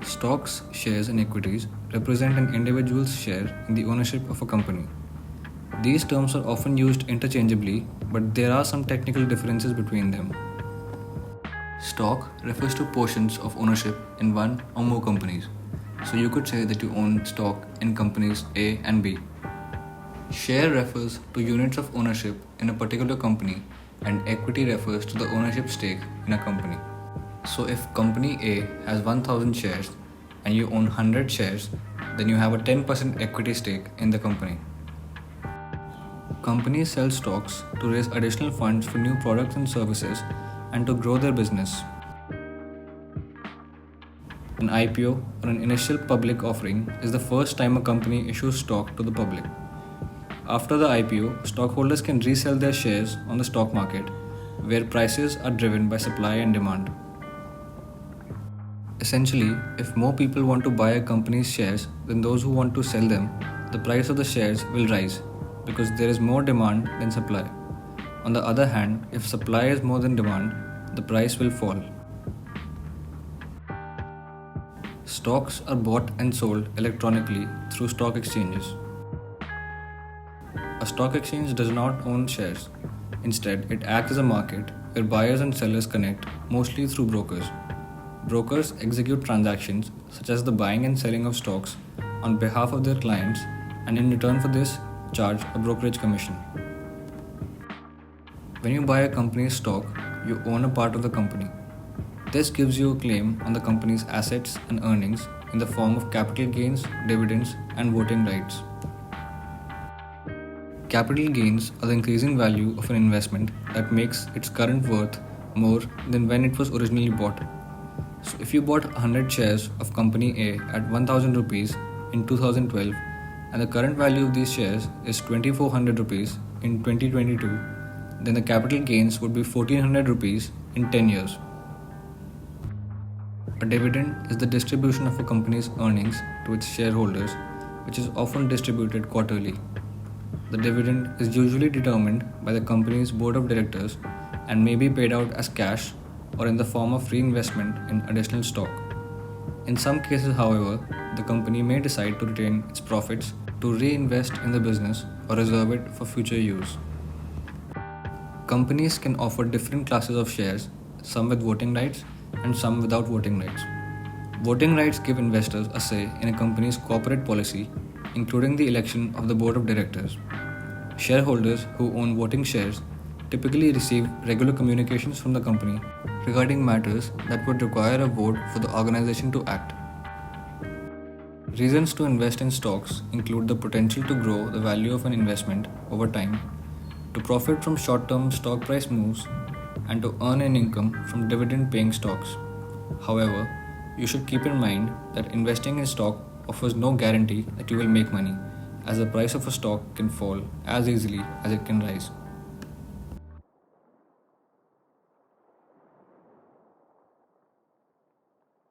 Stocks, shares, and equities represent an individual's share in the ownership of a company. These terms are often used interchangeably, but there are some technical differences between them. Stock refers to portions of ownership in one or more companies. So you could say that you own stock in companies A and B. Share refers to units of ownership in a particular company, and equity refers to the ownership stake in a company. So if company A has 1000 shares and you own 100 shares, then you have a 10% equity stake in the company. Companies sell stocks to raise additional funds for new products and services and to grow their business. An IPO, or an initial public offering, is the first time a company issues stock to the public. After the IPO, stockholders can resell their shares on the stock market, where prices are driven by supply and demand. Essentially, if more people want to buy a company's shares than those who want to sell them, the price of the shares will rise because there is more demand than supply. On the other hand, if supply is more than demand, the price will fall. Stocks are bought and sold electronically through stock exchanges. A stock exchange does not own shares. Instead, it acts as a market where buyers and sellers connect, mostly through brokers. Brokers execute transactions such as the buying and selling of stocks on behalf of their clients, and in return for this, charge a brokerage commission. When you buy a company's stock, you own a part of the company. This gives you a claim on the company's assets and earnings in the form of capital gains, dividends, and voting rights. Capital gains are the increasing value of an investment that makes its current worth more than when it was originally bought. So if you bought 100 shares of company A at 1000 rupees in 2012 and the current value of these shares is 2400 rupees in 2022, then the capital gains would be 1400 rupees in 10 years. A dividend is the distribution of a company's earnings to its shareholders, which is often distributed quarterly. The dividend is usually determined by the company's board of directors and may be paid out as cash or in the form of reinvestment in additional stock. In some cases, however, the company may decide to retain its profits to reinvest in the business or reserve it for future use. Companies can offer different classes of shares, some with voting rights and some without voting rights. Voting rights give investors a say in a company's corporate policy, including the election of the board of directors. Shareholders who own voting shares typically receive regular communications from the company regarding matters that would require a vote for the organization to act. Reasons to invest in stocks include the potential to grow the value of an investment over time, to profit from short-term stock price moves, and to earn an income from dividend-paying stocks. However, you should keep in mind that investing in stock offers no guarantee that you will make money, as the price of a stock can fall as easily as it can rise.